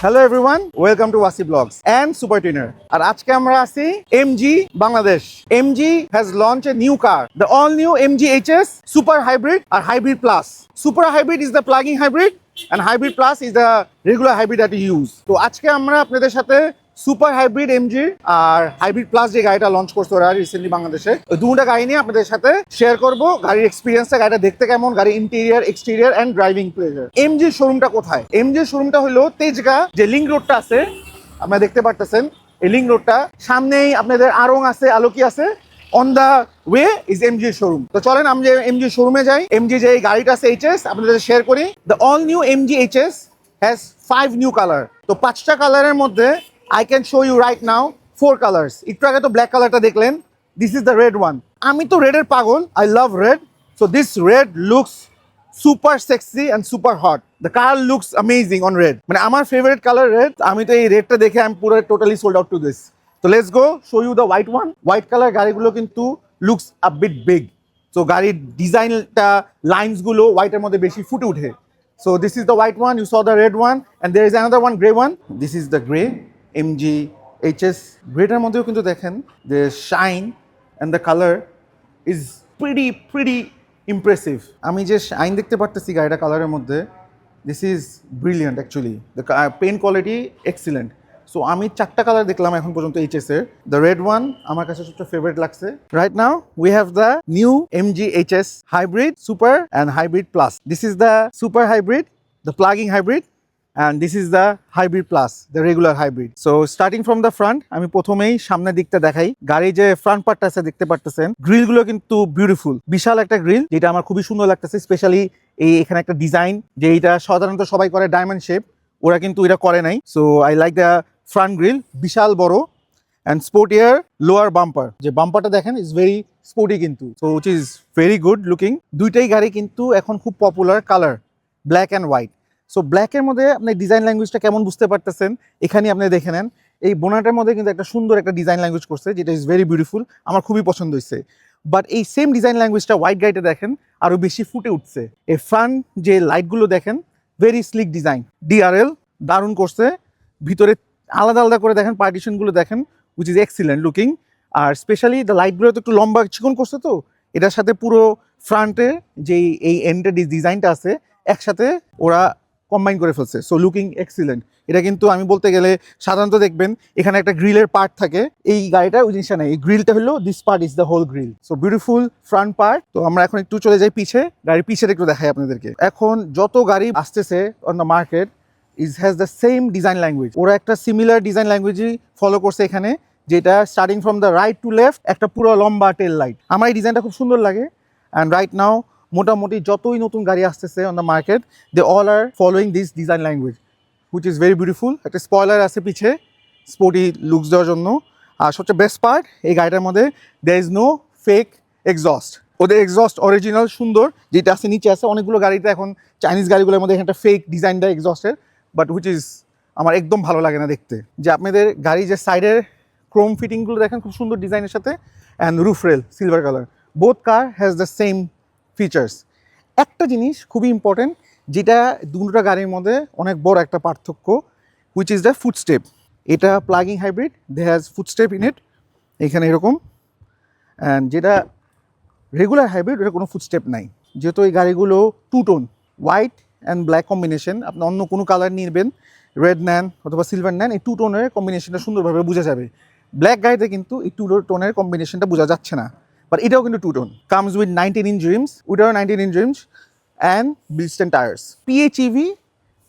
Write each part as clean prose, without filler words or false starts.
Hello everyone, welcome to Wasi Vlogs and Super Tuner. আর আজকে আমরা আছি MG Bangladesh. MG has launched a new car, the all new MG HS Super Hybrid or Hybrid Plus. Super Hybrid is the plug-in hybrid and Hybrid Plus is the regular hybrid that you use. তো আজকে আমরা আপনাদের সাথে super hybrid MG আর hybrid plus যে গাড়িটা launch করছে ওরা recently বাংলাদেশে, ওই দুটো গাড়ি নিয়ে আপনাদের সাথে শেয়ার করব। গাড়ির এক্সপিরিয়েন্সটা, গাড়িটা দেখতে কেমন, গাড়ির interior, exterior and driving pleasure. MG শোরুমটা কোথায়? এমজি শোরুমটা হলো তেজগাঁ যে লিংক রোডটা আছে, আপনারা দেখতে পারতেছেন এই লিংক রোডটা, সামনেই আপনাদের আরং আছে, আলোকি আছে, on the way is MG showroom. তো চলেন আমরা এমজি শোরুমে যাই। এমজি যে গাড়িটা আছে এইচএস আপনাদের শেয়ার করি। The all new MG HS has 5 new colour. তো 5টা কালারের মধ্যে I can show you right now 4 colors. একটু আগে তো ব্ল্যাক কালারটা দেখলেন, this is the red one. আমি তো রেডের পাগল, I love red. So this red looks super sexy and super hot. The car looks amazing on red. মানে আমার ফেভারিট কালার রেড। আমি তো এই রেডটা দেখে আমি পুরো totally sold out to this. তো let's go show you the white one. White colour গাড়িগুলো কিন্তু looks a bit big. So গাড়ির ডিজাইনটা, লাইনসগুলো হোয়াইটের মধ্যে বেশি ফুটে ওঠে। So this is the white one, you saw the red one and there is another one, gray one. This is the gray MG HS. Greater মধ্যেও কিন্তু দেখেন the shine and the color is pretty impressive. আমি যে shine দেখতে পারতেছি গাড়িটা কালারের মধ্যে, this is brilliant actually. The paint quality excellent. So আমি 4টা কালার দেখলাম এখন পর্যন্ত HS এর। The red one আমার কাছে সবচেয়ে ফেভারিট লাগছে। Right now we have the new MG HS Hybrid Super and Hybrid Plus. This is the Super Hybrid, the plug-in hybrid. And this is the Hybrid Plus, the regular hybrid. So starting from the front, আমি প্রথমেই সামনের দিকটা দেখাই। গাড়ির যে front পার্টটা আছে দেখতে পারতেছেন, গ্রিলগুলো কিন্তু বিউটিফুল, বিশাল একটা গ্রিল, যেটা আমার খুবই সুন্দর লাগতেছে। স্পেশালি এই এখানে একটা ডিজাইন, যে এটা সাধারণত সবাই করে ডায়মন্ড শেপ, ওরা কিন্তু এটা করে নাই। So I like the front grill, বিশাল বড়। অ্যান্ড স্পোর্টিয়ার লোয়ার বাম্পার, যে বাম্পারটা দেখেন ইজ ভেরি স্পোর্টি কিন্তু, so which is very good looking. দুইটাই গাড়ি কিন্তু এখন খুব popular colour, black and white. So ব্ল্যাকের মধ্যে আপনি ডিজাইন ল্যাঙ্গুয়েজটা কেমন বুঝতে পারতেছেন এখানে আপনি দেখে নেন। এই বোনাটের মধ্যে কিন্তু একটা সুন্দর একটা ডিজাইন ল্যাঙ্গুয়েজ করছে, যেটা ইজ ভেরি বিউটিফুল, আমার খুবই পছন্দ হয়েছে। বাট এই সেম ডিজাইন ল্যাঙ্গুয়েজটা হোয়াইট গাড়িতে দেখেন আরও বেশি ফুটে উঠছে। এই ফ্রন্ট যে লাইটগুলো দেখেন, ভেরি স্লিক ডিজাইন, ডিআরএল দারুণ করছে। ভিতরে আলাদা আলাদা করে দেখেন পার্টিশনগুলো দেখেন, উইচ ইজ এক্সিলেন্ট লুকিং। আর স্পেশালি দ্য লাইটগুলো তো একটু লম্বা চিকন করছে, তো এটার সাথে পুরো ফ্রন্টের যেই এই এন্ডের ডিজাইনটা আছে একসাথে ওরা কম্বাইন করে ফেলছে। So looking excellent. এটা কিন্তু আমি বলতে গেলে সাধারণত দেখবেন এখানে একটা গ্রিলের পার্ট থাকে, এই গাড়িটা ওই জিনিসটা নেই। এই গ্রিলটা হলো this part is the whole grill. So beautiful front part. তো আমরা এখন একটু চলে যাই পিছে, গাড়ির পিছেটা একটু দেখাই আপনাদেরকে। এখন যত গাড়ি আসতেছে on the market has the same design language. ওরা একটা সিমিলার ডিজাইন ল্যাঙ্গুয়েজই ফলো করছে এখানে, যেটা starting from the right to left একটা পুরো লম্বা টেল লাইট। আমার এই ডিজাইনটা খুব সুন্দর লাগে। অ্যান্ড রাইট নাও মোটামুটি যতই নতুন গাড়ি আসতেছে on the market, they all are following this design language, which is very beautiful. একটা স্পয়লার আছে পিছে স্পোর্টি লুকস দেওয়ার জন্য। আর সবচেয়ে বেস্ট পার্ট, এই গাড়িটার মধ্যে there is no fake exhaust. ওদের এক্সস্ট অরিজিনাল সুন্দর, যেটা আছে নিচে আছে। অনেকগুলো গাড়িতে এখন চাইনিজ গাড়িগুলোর মধ্যে এখানে ফেক ডিজাইন দেয় এক্সস্টের, বাট হুইচ ইজ আমার একদম ভালো লাগে না দেখতে। যে আপনাদের গাড়ি যে সাইডের ক্রোম ফিটিংগুলো দেখেন খুব সুন্দর ডিজাইনের সাথে, and roof rail silver colour. Both car has the same features. একটা জিনিস খুবই ইম্পর্টেন্ট, যেটা দুটো গাড়ির মধ্যে অনেক বড় একটা পার্থক্য, হুইচ ইজ দ্য ফুটস্টেপ। এটা plug-in hybrid, they has footstep in it, এখানে এরকম। অ্যান্ড যেটা রেগুলার হাইব্রিড, ওটা কোনো ফুটস্টেপ নাই। যেহেতু এই গাড়িগুলো two tone, white and black combination, আপনি অন্য কোনো কালার নিবেন, রেড নেন অথবা সিলভার নেন, এই টু টোনের কম্বিনেশনটা সুন্দরভাবে বোঝা যাবে। ব্ল্যাক গাড়িতে কিন্তু এই টু টোনের কম্বিনেশনটা বোঝা যাচ্ছে না। বাট এটাও কিন্তু two tone, comes with 19-inch rims, ওটাও 19-inch rims and Bridgestone tires. PHEV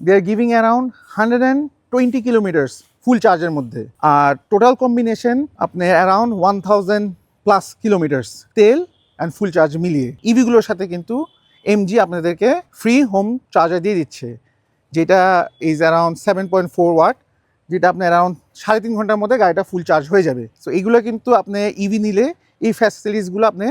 they are giving around 120 kilometers ফুল চার্জের মধ্যে, আর টোটাল কম্বিনেশন আপনি অ্যারাউন্ড 1000+ কিলোমিটার্স তেল অ্যান্ড ফুল চার্জ মিলিয়ে। ইভিগুলোর সাথে কিন্তু এমজি আপনাদেরকে ফ্রি হোম চার্জার দিয়ে দিচ্ছে, যেটা ইজ অ্যারাউন্ড 7.4 ওয়াট, যেটা আপনি অ্যারাউন্ড 3.5 ঘন্টার মধ্যে গাড়িটা ফুল চার্জ হয়ে যাবে। সো এইগুলো কিন্তু আপনি ইভি নিলে এই ফ্যাসিলিটিসগুলো আপনি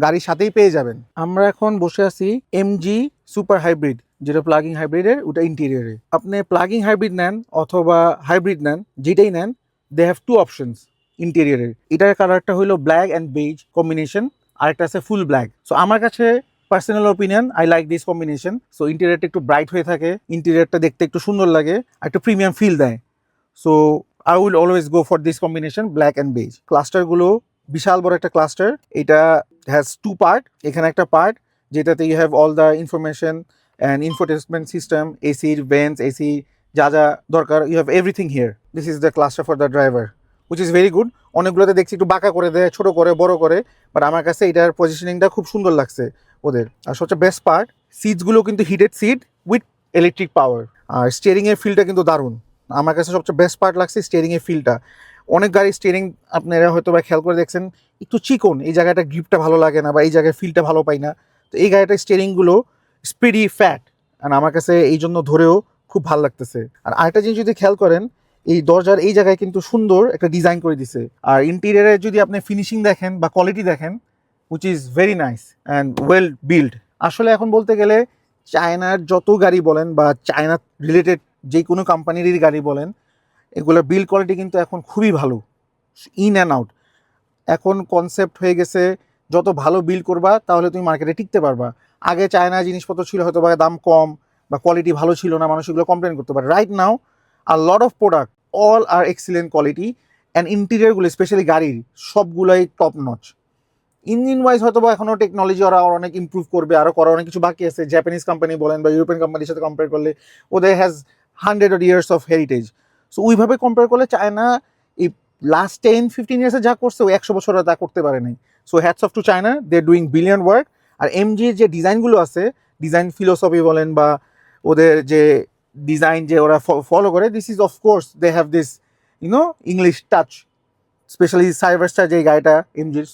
গাড়ির সাথেই পেয়ে যাবেন। আমরা এখন বসে আছি এমজি সুপার হাইব্রিড, যেটা প্লাগ-ইন হাইব্রিডের, ওটা ইন্টেরিয়রে। আপনি প্লাগ-ইন হাইব্রিড নেন অথবা হাইব্রিড নেন, যেটাই নেন, দে হ্যাভ 2 অপশনস ইন্টেরিয়রের। এটার কালারটা হলো ব্ল্যাক অ্যান্ড বেজ কম্বিনেশন, আরেকটা আছে ফুল ব্ল্যাক। সো আমার কাছে personal opinion I like this combination. So ইন্টেরিয়রটা একটু ব্রাইট হয়ে থাকে, ইন্টেরিয়রটা দেখতে একটু সুন্দর লাগে, আর একটু প্রিমিয়াম ফিল দেয়। So I will always go for this combination black and beige. ক্লাস্টারগুলো বিশাল বড় একটা ক্লাস্টার, এটা হ্যাজ টু পার্ট। এখানে একটা পার্ট যেটাতে you have all the information and infotainment system, এসির ভেন্টস, এসি যা যা দরকার, you have everything here. This is the cluster for the driver, which is very good. অনেকগুলোতে দেখছি একটু বাঁকা করে দেয়, ছোটো করে, বড় করে, বাট আমার কাছে এটার পজিশনিংটা খুব সুন্দর লাগছে ওদের। আর সবচেয়ে বেস্ট পার্ট, সিটসগুলো কিন্তু heated seat with electric power. আর স্টিয়ারিংয়ের ফিলটা কিন্তু দারুণ। আমার কাছে সবচেয়ে বেস্ট পার্ট লাগছে স্টিয়ারিংয়ের ফিলটা। অনেক গাড়ির স্টিয়ারিং আপনারা হয়তো বা খেয়াল করে দেখছেন একটু চিকন, এই জায়গাটা গ্রিপটা ভালো লাগে না, বা এই জায়গায় ফিলটা ভালো পাই না। তো এই গাড়িটার স্টিয়ারিংগুলো স্পিডি ফ্যাট, আর আমার কাছে এই জন্য ধরেও খুব ভালো লাগতেছে। আর আরেকটা জিনিস যদি খেয়াল করেন, এই দরজার এই জায়গায় কিন্তু সুন্দর একটা ডিজাইন করে দিছে। আর ইন্টেরিয়ারে যদি আপনি ফিনিশিং দেখেন বা কোয়ালিটি দেখেন, which is very nice and well build. আসলে এখন বলতে গেলে চায়নার যত গাড়ি বলেন বা চায়না রিলেটেড যে কোনো কোম্পানিরই গাড়ি বলেন, এগুলোর বিল্ড কোয়ালিটি কিন্তু এখন খুবই ভালো, ইন অ্যান্ড আউট। এখন কনসেপ্ট হয়ে গেছে যত ভালো বিল্ড করবা তাহলে তুমি মার্কেটে টিকতে পারবা। আগে চায়না জিনিসপত্র ছিল হয়তো বা দাম কম বা কোয়ালিটি ভালো ছিল না, মানুষ এগুলো কমপ্লেন করতে পারে। Right now are lot of product, all are excellent quality, and ইন্টেরিয়রগুলো স্পেশালি গাড়ির সবগুলোই টপ নচ। ইঞ্জিন ওয়াইজ হয়তো বা এখনও টেকনোলজি ওরা অনেক ইম্প্রুভ করবে, আরও করার অনেক কিছু বাকি আছে। জাপানিজ কোম্পানি বলেন বা ইউরোপিয়ান কোম্পানির সাথে কম্পেয়ার করলে ওদের has 100 years of heritage. So ওইভাবে কম্পেয়ার করলে চায়না এই লাস্ট 10-15 ইয়ার্সে যা করছে ওই 100 বছরে তা করতে পারে নাই। So hats off to China, they are doing brilliant work. আর এমজির যে ডিজাইনগুলো আছে, ডিজাইন ফিলোসফি বলেন বা ওদের যে ডিজাইন যে ওরা ফলো করে, this is of course they have this English touch. Specially Cyberster যে গাড়িটা এমজির,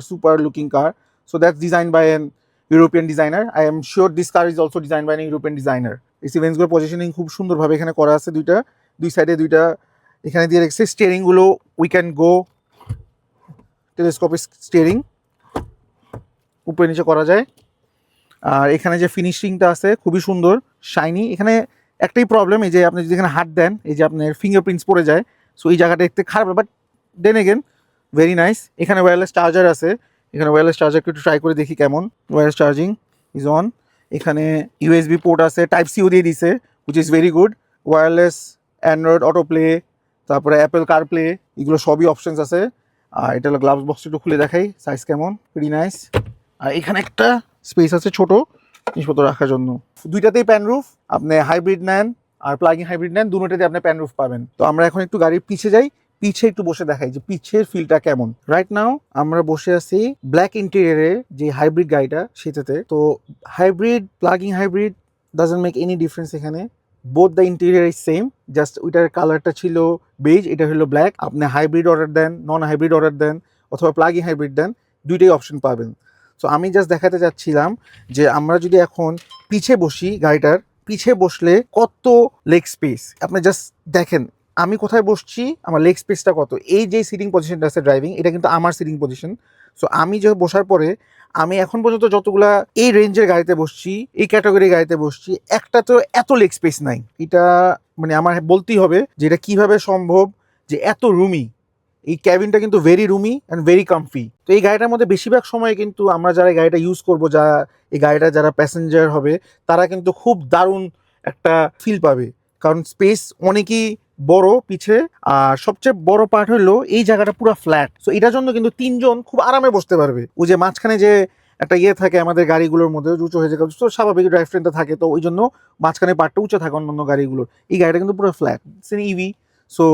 super looking car. So that's design by an European designer. I am sure this car is also design by an European designer. এসি ভেন্টসগুলোর positioning খুব সুন্দরভাবে এখানে করা আছে, দুই সাইডে দুইটা এখানে দিয়ে রেখেছে। স্টিয়ারিংগুলো we can go telescopic steering, উপরে নিচে করা যায়। আর এখানে যে ফিনিশিংটা আছে খুবই সুন্দর, শাইনি। এখানে একটাই প্রবলেম, এই যে আপনি যদি এখানে হাত দেন, এই যে আপনার ফিঙ্গারপ্রিন্টস পড়ে যায়। সো এই জায়গাটা দেখতে খারাপ, but then again very nice. এখানে ওয়্যারলেস চার্জার আছে, এখানে ওয়্যারলেস চার্জার একটু ট্রাই করে দেখি কেমন। Wireless charging is on. এখানে ইউএসবি পোর্ট আছে, টাইপ সিও দিয়ে দিছে, which is very good. Wireless Android auto play, তারপরে অ্যাপেল কার প্লে, এগুলো সবই অপশনস আছে। আর এটা হলো গ্লাভস বক্সটা একটু খুলে দেখাই, সাইজ কেমন, ভেরি নাইস। আর এখানে একটা স্পেস আছে ছোট জিনিসপত্র রাখার জন্য। দুইটাতেই প্যানরুফ, আপনি হাইব্রিড নেন আর প্লাগ-ইন হাইব্রিড নেন, দুটোতেই আপনি প্যানরুফ পাবেন। তো আমরা এখন একটু গাড়ির পিছে যাই, পিছে একটু বসে দেখাই যে পিছের ফিলটা কেমন। রাইট নাও আমরা বসে আছি ব্ল্যাক ইন্টেরিয়রে যে হাইব্রিড গাড়িটা সেটাতে। তো hybrid, plug-in hybrid doesn't make any difference এখানে। Both the interior is same, just ওইটার কালারটা ছিল বেজ, এটা হলো ব্ল্যাক। আপনি হাইব্রিড অর্ডার দেন, নন হাইব্রিড অর্ডার দেন, অথবা প্লাগ-ইন হাইব্রিড দেন, দুইটাই অপশন পাবেন। সো আমি জাস্ট দেখাতে চাচ্ছিলাম যে আমরা যদি এখন পিছে বসি, গাড়িটার পিছে বসলে কত লেগ স্পেস আপনি জাস্ট দেখেন। আমি কোথায় বসছি, আমার লেগ স্পেসটা কত। এই যে সিটিং পজিশনটা আছে ড্রাইভিং, এটা কিন্তু আমার সিটিং পজিশন। সো আমি যে বসার পরে আমি এখন পর্যন্ত যতগুলা এই রেঞ্জের গাড়িতে বসছি, এই ক্যাটাগরির গাড়িতে বসছি, একটা তো এত লেগ স্পেস নাই। এটা মানে আমার বলতেই হবে যে এটা কীভাবে সম্ভব যে এত রুমি। এই ক্যাবিনটা কিন্তু very Rumi and very comfy. তো এই গাড়িটার মধ্যে বেশিরভাগ সময় কিন্তু আমরা যারা এই গাড়িটা ইউজ করবো, এই গাড়িটা যারা প্যাসেঞ্জার হবে, তারা কিন্তু খুব দারুণ একটা ফিল পাবে, কারণ স্পেস অনেকই বড় পিছে। আর সবচেয়ে বড় পার্ট হলো এই জায়গাটা পুরো ফ্ল্যাট। সো এটার জন্য কিন্তু 3 জন খুব আরামে বসতে পারবে। ওই যে মাঝখানে যে একটা ইয়ে থাকে আমাদের গাড়িগুলোর মধ্যে, উঁচু হয়ে যায়, তো স্বাভাবিক ড্রাইভ ট্রেনটা থাকে, তো ওই জন্য মাঝখানে পার্টটা উঁচু থাকে অন্যান্য গাড়িগুলোর। এই গাড়িটা কিন্তু পুরো flat, it's an EV. So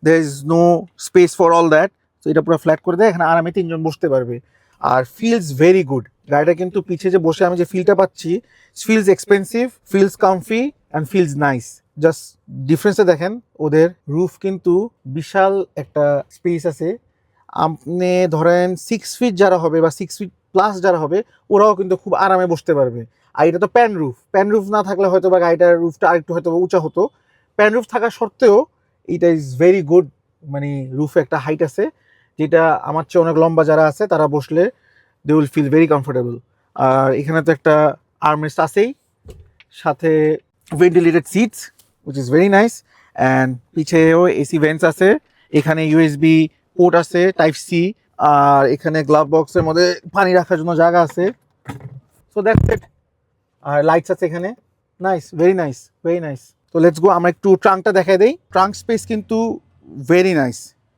there is no space for all that. So এটা পুরো ফ্ল্যাট করে দেয়, এখানে আরামে 3 জন বসতে পারবে। আর ফিলস ভেরি গুড। গাড়িটা কিন্তু পিছে যে বসে আমি যে ফিলটা পাচ্ছি, feels expensive, feels comfy and feels nice. Just ডিফারেন্সে দেখেন, ওদের রুফ কিন্তু বিশাল একটা স্পেস আছে। আপনি ধরেন 6 ফিট যারা হবে বা 6 ফিট প্লাস যারা হবে, ওরাও কিন্তু খুব আরামে বসতে পারবে। আর এটা তো প্যান রুফ, প্যান রুফ না থাকলে হয়তো বা গাড়িটার রুফটা আরেকটু হয়তো উঁচা হতো। প্যান রুফ থাকা সত্ত্বেও এটা ইজ ভেরি গুড। মানে রুফে একটা হাইট আছে, যেটা আমার চেয়ে অনেক লম্বা যারা আছে তারা বসলে they will feel very comfortable. আর এখানে তো একটা আর্মরেস্ট আছেই, সাথে ventilated seats which is very nice. And পিছেও এসি ভেন্টস আছে, এখানে ইউএসবি পোর্ট আছে, টাইপ সি। আর এখানে গ্লাভ বক্সের মধ্যে পানি রাখার জন্য জায়গা আছে। So that's it. আর লাইটস আছে এখানে, nice, very nice, very nice. তো লেটস গো, আমরা একটু ট্রাঙ্কটা দেখাই দেই। ট্রাঙ্ক স্পেস কিন্তু ভেরি নাইস।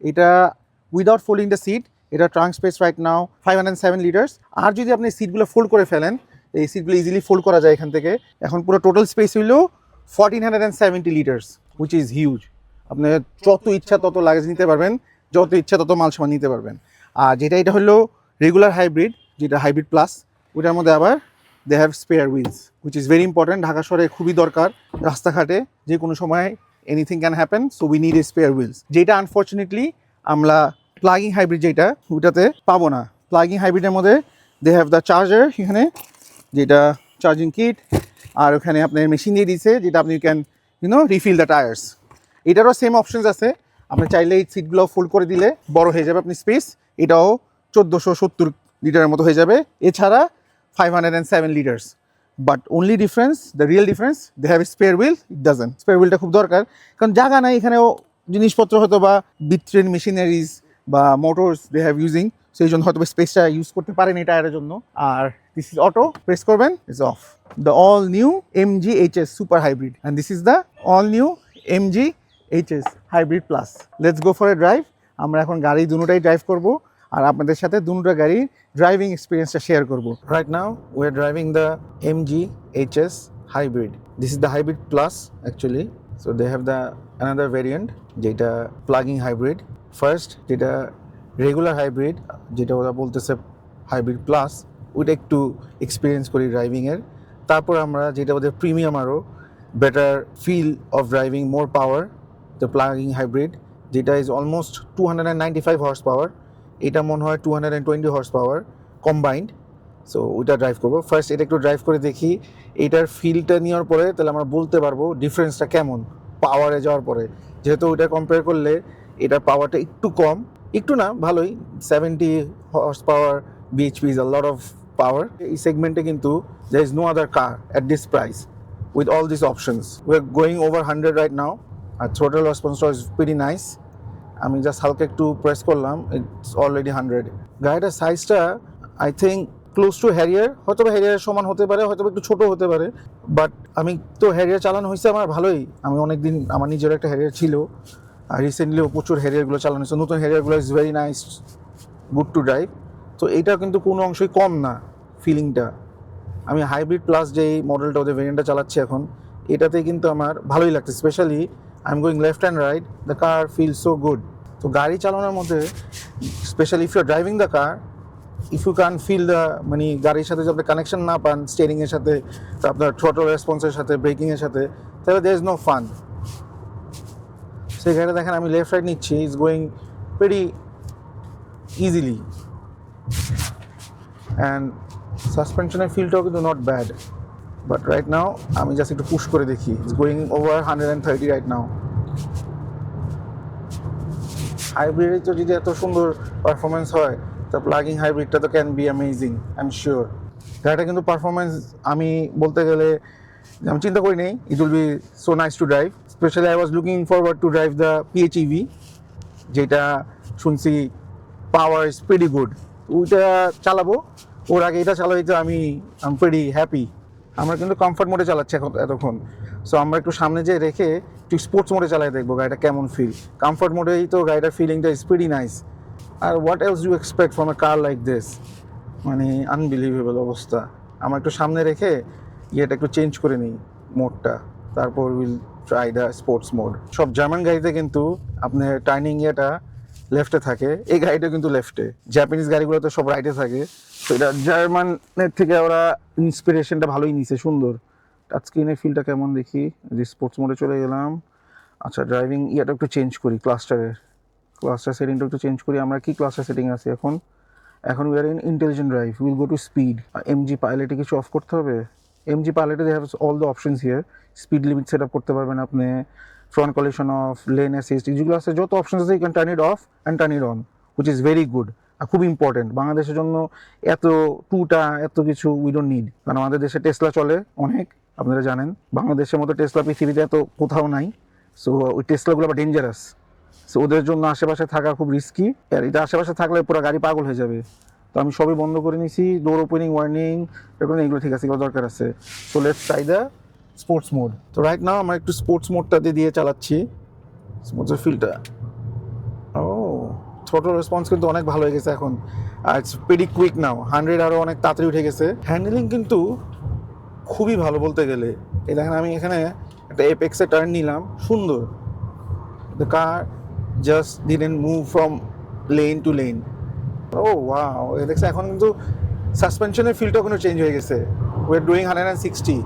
এটা উইদাউট ফোল্ডিং দ্য সিট, এটা trunk space right now 507 litres. আর যদি আপনি সিটগুলো ফোল্ড করে ফেলেন, এই সিটগুলো ইজিলি ফোল্ড করা যায় এখান থেকে। এখন পুরো টোটাল স্পেস হইলো 1470 লিটার্স, হুইচ ইজ হিউজ। আপনি যত ইচ্ছা তত লাগেজ নিতে পারবেন, যত ইচ্ছা তত মাল সামান নিতে পারবেন। আর এটা হলো রেগুলার হাইব্রিড, যেটা হাইব্রিড প্লাস। ওটার মধ্যে আবার they have spare wheels, which is very important. Dhaka শহরে খুবই দরকার, রাস্তাঘাটে যে কোনো সময় anything can happen, so we need a spare wheels. যেটা আনফর্চুনেটলি আমরা প্লাগিং হাইব্রিড যেটা ওটাতে পাবো না। প্লাগিং হাইব্রিডের মধ্যে দে হ্যাভ দ্য চার্জার এখানে, যেটা চার্জিং কিট, আর ওখানে আপনার মেশিন দিয়ে দিয়েছে যেটা আপনি ক্যান রিফিল দ্য টায়ার্স। এটারও সেম অপশনস আছে, আপনি চাইলে এই সিটগুলো ফুল করে দিলে বড় হয়ে যাবে আপনি স্পেস, এটাও 1470 লিটারের মতো হয়ে যাবে। এছাড়া 507 litres, but only difference, the real difference, they have spare wheel, it doesn't. Spare হুইলটা খুব দরকার, কারণ জায়গা নাই এখানেও জিনিসপত্র হয়তো বা বিট্রেন মেশিনারিজ বা মোটরস দে হ্যাভ ইউজিং, সেই জন্য হয়তো স্পেসটা ইউজ করতে পারেন এই টায়ারের জন্য। আর দিস ইজ অটো, প্রেস করবেন, it's of. The all new MG HS super hybrid, and this is the all new MG HS hybrid plus. Let's go for a drive. আমরা এখন গাড়ি দুটোটাই ড্রাইভ করব, আর আপনাদের সাথে দুটো গাড়ির ড্রাইভিং এক্সপিরিয়েন্সটা শেয়ার করব। Right now we are driving the MG HS hybrid. This is the hybrid plus actually. So they have the another variant যেটা প্লাগিং হাইব্রিড। ফার্স্ট যেটা রেগুলার হাইব্রিড, যেটা ওরা বলতেছে হাইব্রিড প্লাস, ওইটা একটু এক্সপিরিয়েন্স করি ড্রাইভিংয়ের। তারপর আমরা যেটা ওদের প্রিমিয়াম আরও better feel of driving, more power, the plugging hybrid, যেটা ইজ অলমোস্ট 295 হর্স পাওয়ার। এটা মনে হয় 220 হর্স পাওয়ার কম্বাইন্ড। সো ওইটা ড্রাইভ করবো। ফার্স্ট এটা একটু ড্রাইভ করে দেখি, এইটার ফিলটা নেওয়ার পরে তাহলে আমরা বলতে পারবো ডিফারেন্সটা কেমন পাওয়ারে যাওয়ার পরে। যেহেতু ওইটা কম্পেয়ার করলে এটার পাওয়ারটা একটু কম, একটু না ভালোই, 70 horse power bhp is a lot of power. এই সেগমেন্টে কিন্তু there is no other car at this price with all these options. We're going over 100 right now. Our throttle response is pretty nice. আমি just হালকা একটু press করলাম, it's already 100। গাড়িটার সাইজটা I think close two Harrier, হয়তো বা হ্যারিয়ারের সমান হতে পারে, হয়তো একটু ছোটো হতে পারে, বাট আমি তো হ্যারিয়ার চালানো হয়েছে আমার ভালোই। আমি অনেকদিন আমার নিজের একটা হ্যারিয়ার ছিল, আর রিসেন্টলিও প্রচুর হ্যারিয়ারগুলো চালানো হয়েছে। নতুন হ্যারিয়ারগুলো is very nice, good to drive. তো এইটা কিন্তু কোনো অংশই কম না ফিলিংটা। আমি হাইব্রিড প্লাস যে মডেলটা ওদের ভেরিয়েন্টটা চালাচ্ছি এখন, এটাতে কিন্তু আমার ভালোই লাগছে। Specially I am going left and right, the car feel so good. তো গাড়ি চালানোর মধ্যে specially if you are driving the car, if you can feel the, মানে গাড়ির সাথে যদি আপনি কানেকশন না পান স্টিয়ারিংয়ের সাথে, তো আপনার থ্রটল রেসপন্সের সাথে, ব্রেকিংয়ের সাথে, তাহলে দের ইজ নো ফান। সেই গাড়িটা দেখেন আমি লেফট রাইট নিচ্ছি, is going very easily, and সাসপেনশনের ফিলটাও কিন্তু not bad. But right now আমি জাস্ট একটু পুশ করে দেখি, it's going over 130 right now. হাইব্রিডে তো যদি এত সুন্দর পারফরমেন্স হয়, তো প্লাগিং হাইব্রিডটা তো can be amazing, I am sure. গাড়িটা কিন্তু পারফরমেন্স আমি বলতে গেলে আমি চিন্তা করি নেই, ইট will B so nice to drive. Specially I was looking forward to drive the PHEV, যেটা শুনছি পাওয়ার ইজ প্রিটি গুড। ওইটা চালাবো, ওর আগে এটা চালাইতে আমি প্রিটি হ্যাপি। আমরা কিন্তু কমফর্ট মোডে চালাচ্ছি এখন এতক্ষণ। সো আমরা একটু সামনে যে রেখে একটু স্পোর্টস মোডে চালাই দেখবো গাড়িটা কেমন ফিল। কমফর্ট মোডেই তো গাড়িটার ফিলিংটা ইজ প্রিটি নাইস। আর what else you expect from a car like this, মানে আনবিলিভেবল অবস্থা। আমরা একটু সামনে রেখে ইয়েটা একটু চেঞ্জ করে নিই মোডটা, তারপর will try the sports mode. সব জার্মান গাড়িতে কিন্তু আপনার টার্নিং ইয়েটা লেফটে থাকে, এই গাড়িটা কিন্তু লেফটে। জাপানিজ গাড়িগুলোতে সব রাইটে থাকে। তো এটা জার্মানের থেকে ওরা ইন্সপিরেশনটা ভালোই নিছে, সুন্দর। টাচ স্ক্রিনের ফিলটা কেমন দেখি, যে স্পোর্টস মোডে চলে গেলাম। আচ্ছা, ড্রাইভিং ইয়েটা একটু চেঞ্জ করি, ক্লাস্টার সেটিংটা একটু চেঞ্জ করি। আমরা কি ক্লাস্টার সেটিং আছে এখন? We are in intelligent drive, will go to speed. MG পাইলটে কিছু অফ করতে হবে? MG পাইলটে they have all the options here. Speed limit set up করতে পারবেন আপনি, front collision off, lane assist, যেগুলো আছে যত অপশনস আছে, you can turn it off and turn it on, which is very good. আর খুব ইম্পর্টেন্ট বাংলাদেশের জন্য এত এত কিছু উই ডোন্ট নিড, কারণ আমাদের দেশে টেসলা চলে অনেক, আপনারা জানেন। বাংলাদেশের মতো টেসলা পৃথিবীতে এত কোথাও নাই। সো ওই টেসলাগুলো আবার ডেঞ্জারাস। সো ওদের জন্য আশেপাশে থাকা খুব রিস্কি। আর এটা আশেপাশে থাকলে পুরো গাড়ি পাগল হয়ে যাবে। তো আমি সবই বন্ধ করে নিছি, ডোর ওপেনিং ওয়ার্নিং এগুলো এগুলো ঠিক আছে, এগুলো দরকার আছে। So let's try the sports mode. তো রাইট নাও আমরা একটু স্পোর্টস মোডটাতে দিয়ে চালাচ্ছি স্মুথের ফিলটা। ও থ্রোটল রেসপন্স কিন্তু অনেক ভালো হয়ে গেছে এখন, আর ইটস ভেরি কুইক নাও, 100 আরও অনেক তাড়াতাড়ি উঠে গেছে। হ্যান্ডেলিং কিন্তু খুবই ভালো বলতে গেলে। এই দেখেন আমি এখানে একটা এপেক্সে টার্ন নিলাম, সুন্দর, the car just didn't move from lane to lane. Oh wow, দেখছে এখন কিন্তু সাসপেনশনের ফিলটা কোনো চেঞ্জ হয়ে গেছে। We are doing 160।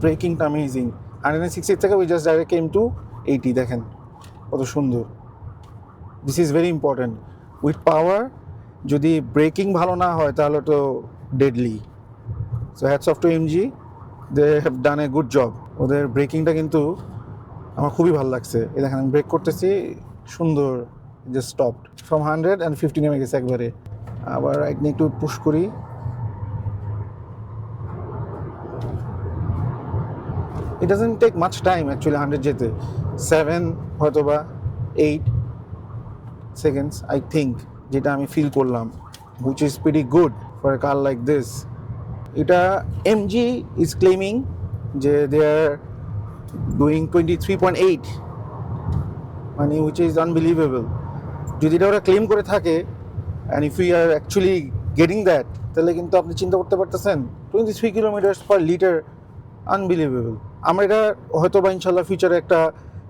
ব্রেকিংটা অ্যামেজিং। 160 থেকে we just direct came to 80। দেখেন কত সুন্দর। This is very important. With power যদি ব্রেকিং ভালো না হয় তাহলে তো deadly. So hats off to MG, they have done a good job. ওদের ব্রেকিংটা কিন্তু আমার খুবই ভালো লাগছে। এই দেখেন আমি ব্রেক করতেছি, সুন্দর, জাস্ট স্টপড ফ্রম 150 নেমে গেছে একবারে। আবার রাইট নিয়ে একটু পুশ করি, it doesn't take much time actually 100 যেতে, 7 হয়তো বা 8 seconds I think, যেটা আমি ফিল করলাম, which is pretty good for a car like this. এটা MG is claiming যে they are doing 23.8, মানে which is unbelievable. যদি এটা ওরা ক্লেম করে থাকে and if we are actually getting that, তাহলে কিন্তু আপনি চিন্তা করতে পারতেছেন 23 কিলোমিটার পার লিটার, আনবিলিভেবল। আমরা এটা হয়তো বা ইনশাল্লাহ ফিউচারে একটা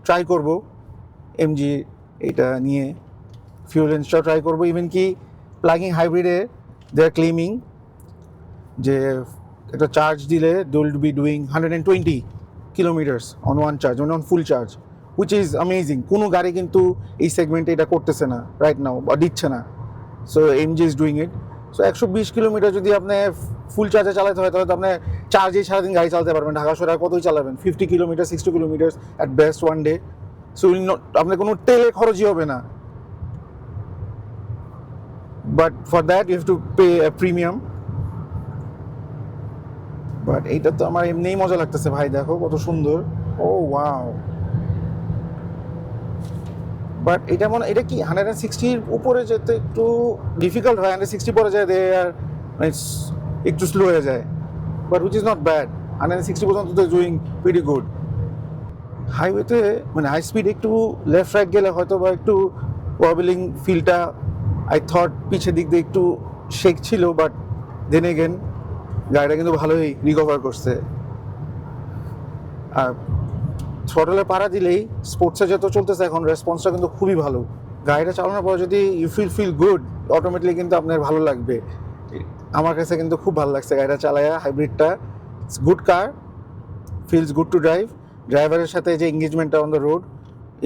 ট্রাই করব, এমজি এটা নিয়ে ফিউল রেঞ্জটা ট্রাই করবো। ইভেন কি প্লাগিং হাইব্রিডে দে আর ক্লেমিং যে এটা চার্জ দিলে they will be doing 120 kilometres on one charge, মানে on full charge, which is amazing. কোনো গাড়ি কিন্তু এই সেগমেন্টে এটা করতেছে না রাইট নাও, বা দিচ্ছে না। So MG is doing it. So 120 kilometre যদি আপনি ফুল চার্জে চালাতে হয় তাহলে তো আপনি চার্জেই সারাদিন গাড়ি চালাতে পারবেন। ঢাকা শহরে আর কতই চালাবেন, 50 kilometre 60 kilometre at best one day. So will not, আপনার কোনো তেলের খরচই হবে না। But for that you have to pay a premium. But এইটা তো আমার এমনিই মজা লাগতেছে ভাই, দেখো কত সুন্দর। ও ওয়াও। বাট এটা মনে, এটা কি 160 উপরে যেতে একটু ডিফিকাল্ট হয়, 160 পরে যায় দে আর মানে একটু স্লো হয়ে যায়, but which is not bad. 160 পর্যন্ত তো ডুইং প্রিটি গুড। হাইওয়েতে মানে হাই স্পিড একটু লেফট রাইট গেলে হয়তো বা একটু ওয়াবলিং ফিলটা আই থট পিছের দিক দিয়ে একটু শেক ছিল, বাট দেন এগেন গাড়িটা কিন্তু ভালোই রিকভার করছে। আর থ্রটলে পাড়া দিলেই স্পোর্টসে যত চলতেছে এখন, রেসপন্সটা কিন্তু খুবই ভালো। গাড়িটা চালানোর পর যদি ইউ ফিল গুড, অটোমেটিকলি কিন্তু আপনার ভালো লাগবে। আমার কাছে কিন্তু খুব ভালো লাগছে গাড়িটা চালায়া, হাইব্রিডটা good car, feels good to drive. ড্রাইভারের সাথে যে এঙ্গেজমেন্টটা on the road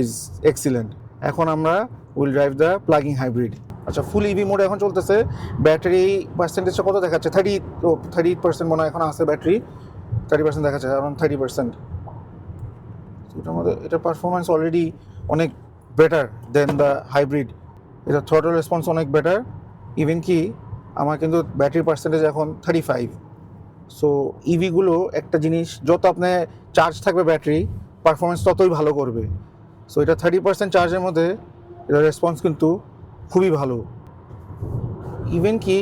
is excellent. এখন আমরা will drive the plugging hybrid. আচ্ছা, ফুল ইভি মোড এখন চলতেছে। ব্যাটারি পার্সেন্টেজটা কত দেখাচ্ছে? 30% মনে হয় এখন আছে ব্যাটারি, 30% দেখাচ্ছে, অ্যারাউন্ড 30%। এটার মধ্যে এটা পারফরমেন্স অলরেডি অনেক বেটার দেন দ্য হাইব্রিড। এটা থ্রটল রেসপন্স অনেক বেটার। ইভেন কি আমার কিন্তু ব্যাটারি পার্সেন্টেজ এখন 35। সো ইভিগুলো একটা জিনিস, যত আপনার চার্জ থাকবে ব্যাটারি, পারফরমেন্স ততই ভালো করবে। সো এটা 30% চার্জের মধ্যে এটা রেসপন্স কিন্তু খুবই ভালো। ইভেন কি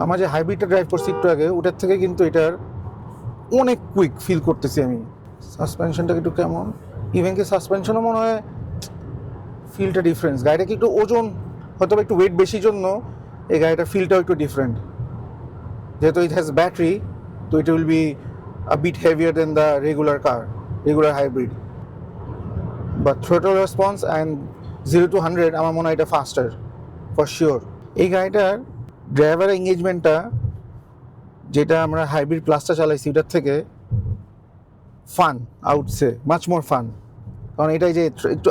আমার যে হাইব্রিডটা ড্রাইভ করছি একটু আগে, ওটার থেকে কিন্তু এটার অনেক কুইক ফিল করতেছি আমি। সাসপেনশনটা একটু কেমন, ইভেন কি সাসপেনশনও মনে হয় ফিলটা ডিফারেন্স। গাড়িটা কি একটু ওজন, হয়তো একটু ওয়েট বেশির জন্য এই গাড়িটার ফিলটাও একটু ডিফারেন্ট। যেহেতু ইট হ্যাজ ব্যাটারি, তো it will be a bit heavier than the regular hybrid. But throttle response and 0 to 100 আমার মনে হয় এটা ফাস্টার ফর শিওর। এই গাড়িটার ড্রাইভার এঙ্গেজমেন্টটা যেটা আমরা হাইব্রিড প্লাসটা চালাইছি ওটার থেকে ফান, আউটসে মাচ মোর ফান। কারণ এটাই যে একটু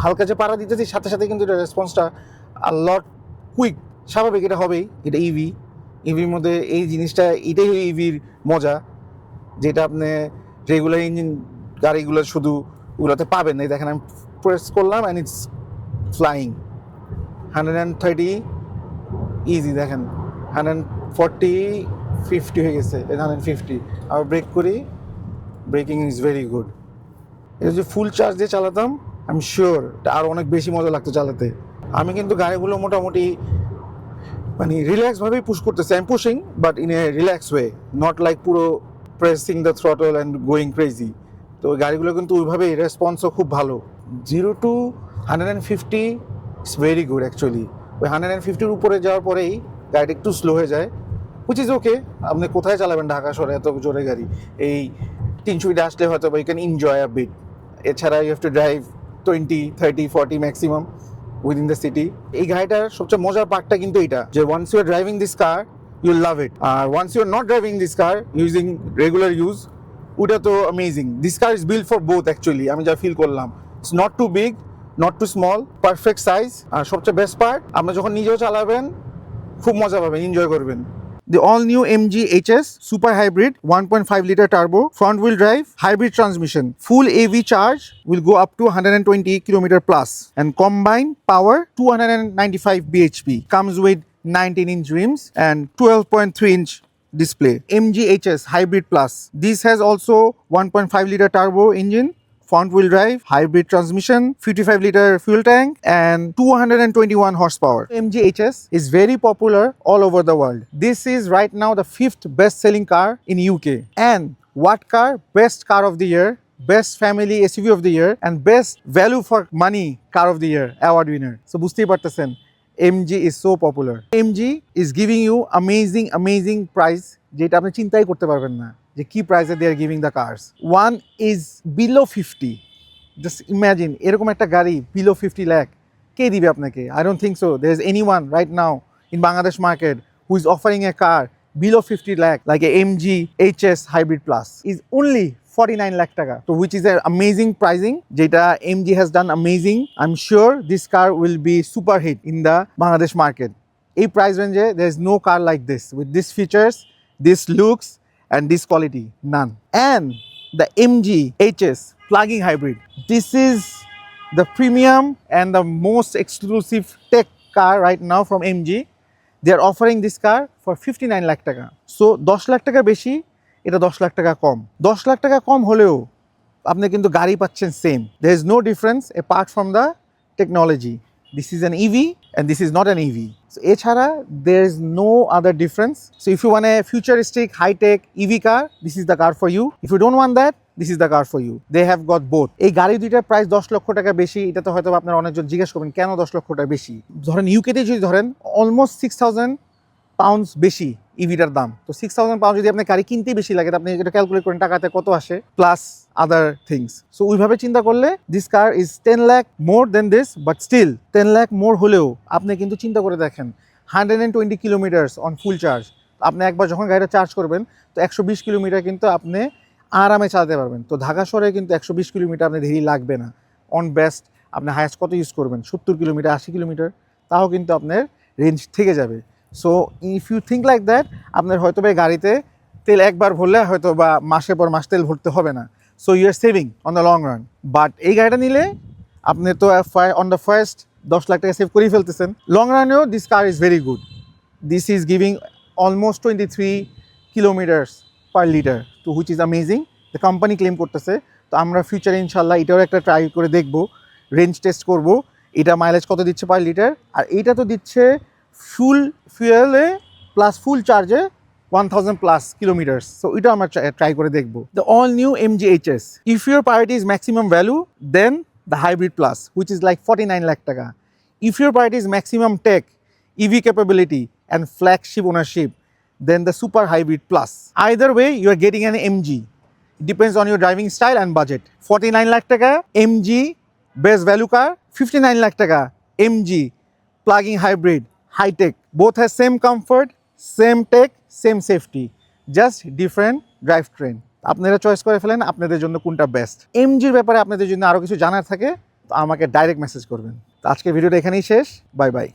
হালকা যে পাড়া দিতেছি, সাথে সাথে কিন্তু এটা রেসপন্সটা আ লট কুইক। স্বাভাবিক, এটা হবেই, এটা ইভির মধ্যে এই জিনিসটা, এটাই ইভির মজা, যেটা আপনি রেগুলার ইঞ্জিন গাড়িগুলো শুধু ওগুলোতে পাবেন না। দেখেন আমি প্রেস করলাম অ্যান্ড ইটস ফ্লাইং 130 ইজি। দেখেন 140 50 হয়ে গেছে, 150। আবার ব্রেক করি, ব্রেকিং ইজ ভেরি গুড। এটা যদি ফুল চার্জ দিয়ে চালাতাম আই এম শিওর আর অনেক বেশি মজা লাগতো চালাতে। আমি কিন্তু গাড়িগুলো মোটামুটি মানে রিল্যাক্স ভাবেই পুশ করতেছি, I am pushing but in a relax way, not like পুরো pressing the throttle and going crazy. তো গাড়িগুলো কিন্তু ওইভাবেই রেসপন্সও খুব ভালো। 0 to 150 it's very good actually. ওই 150-র উপরে যাওয়ার পরেই গাড়িটা একটু স্লো হয়ে যায়, হুইচ ইজ ওকে। আপনি কোথায় চালাবেন ঢাকা শহরে এত জোরে গাড়ি? এই 300 ফিটে আসলে হয়তো বা you can enjoy a bit. এছাড়া you have to drive 20, 30, 40 maximum within the city. এই গাড়িটার সবচেয়ে মজার পার্টটা কিন্তু এটা যে once you are driving this car you love it, আর once you are not driving this car using regular use, ওটা তো amazing. This car is build for both actually, আমি যা ফিল করলাম। It's not too big, not too small, perfect size. আর সবচেয়ে best part, আপনি যখন নিজেও চালাবেন খুব মজা পাবেন, এনজয় করবেন। The all-new MG HS Super Hybrid 1.5-liter turbo front-wheel drive hybrid transmission. Full AV charge will go up to 120 km plus and combined power 295 bhp. Comes with 19-inch rims and 12.3-inch display. MG HS Hybrid Plus. This has also 1.5-liter turbo engine, front-wheel drive, hybrid transmission, 55-liter fuel tank, and 221 horsepower. MG HS is very popular all over the world. This is right now the 5th best-selling car in UK. And what car? Best car of the year, best family SUV of the year, and best value for money car of the year award winner. So বুঝতেই পারতেছেন MG is so popular. MG is giving you amazing price যেটা আপনি চিন্তাই করতে পারবেন না যে কি প্রাইসে they are giving the cars. One is below 50, just imagine এরকম একটা গাড়ি বিলো 50 লাখ কে দিবে আপনাকে? I don't think so there is anyone right now in Bangladesh market who is offering a car below 50 lakh like a MG HS Hybrid Plus is only 49 lakh টাকা। তো which is an amazing pricing যেটা MG has done amazing. I'm sure this car will be super hit in the Bangladesh market. এই price রেঞ্জে there is no car like this with these features, this looks and this quality, none. And the MG HS plug-in hybrid, this is the premium and the most exclusive tech car right now from MG. They are offering this car for 59 lakh টাকা। So 10 lakh টাকা বেশি, এটা 10 লাখ টাকা কম। 10 লাখ টাকা কম হলেও আপনি কিন্তু গাড়ি পাচ্ছেন same. There is no difference apart from the technology. This is an EV and this is not an EV. So এছাড়া there is no other difference. So if you want a futuristic high-tech EV car, this is the car for you. If you don't want that, this is the car for you. They have got both. এই গাড়ি দুইটার price 10 লক্ষ টাকা বেশি। এটা তো হয়তো আপনারা অনেকজন জিজ্ঞেস করবেন কেন 10 লক্ষ টাকা বেশি। ধরেন ইউকেতে যদি ধরেন অলমোস্ট 6,000 পাউন্ডস বেশি ইভিটার দাম। তো 6,000 পাউন্ড যদি আপনার গাড়ি কিনতেই বেশি লাগে, আপনি এটা ক্যালকুলেট করেন টাকাতে কত আসে প্লাস আদার থিংস। সো ওইভাবে চিন্তা করলে this car is 10 lakh more than this, but still 10 lakh more হলেও আপনি কিন্তু চিন্তা করে দেখেন 120 কিলোমিটার্স অন ফুল চার্জ। আপনি একবার যখন গাড়িটা চার্জ করবেন তো 120 কিলোমিটার কিন্তু আপনি আরামে চালাতে পারবেন। তো ঢাকা শহরে কিন্তু 120 কিলোমিটার আপনি দেরি লাগবে না। অন বেস্ট আপনি হায়েস্ট কত ইউজ করবেন? 70 কিলোমিটার, 80 কিলোমিটার, তাও কিন্তু আপনার রেঞ্জ থেকে যাবে। So if you think like that, আপনার হয়তো বা গাড়িতে তেল একবার ভরলে হয়তো বা মাসের পর মাস তেল ভরতে হবে না। So you are saving on the long run. But এই গাড়িটা নিলে আপনি তো অন দ্য ফার্স্ট 10 লাখ টাকা সেভ করেই ফেলতেছেন। লং রানেও this car is very good. This is giving almost 23 kilometres per litre, তো which is amazing. The company claim করতেছে। তো আমরা ফিউচারে ইনশাল্লাহ এটাও একটা ট্রাই করে দেখবো, রেঞ্জ টেস্ট করব, এটা মাইলেজ কত দিচ্ছে পার লিটার। আর এইটা তো দিচ্ছে ফুল ফুয়েলে প্লাস ফুল চার্জে 1000 প্লাস কিলোমিটার্স। সো এটা আমরা ট্রাই করে দেখবো। The all new MG HS। If your priority is maximum value, then the hybrid plus which is like 49 lakh টাকা। If your priority is maximum tech, EV capability and flagship ownership, then the Super Hybrid Plus. Either way, you are getting an MG. It depends on your driving style and budget. 49 lakh taka MG best value car, 59 lakh taka MG plug-in hybrid high tech. Both has same comfort, same tech, same safety, just different drivetrain. আপনারা choice করে ফেলেন আপনাদের জন্য কোনটা best. MG-র ব্যাপারে আপনাদের যদি আরো কিছু জানার থাকে তো আমাকে ডাইরেক্ট মেসেজ করবেন। তো আজকের ভিডিওটা এখানেই শেষ। Bye bye.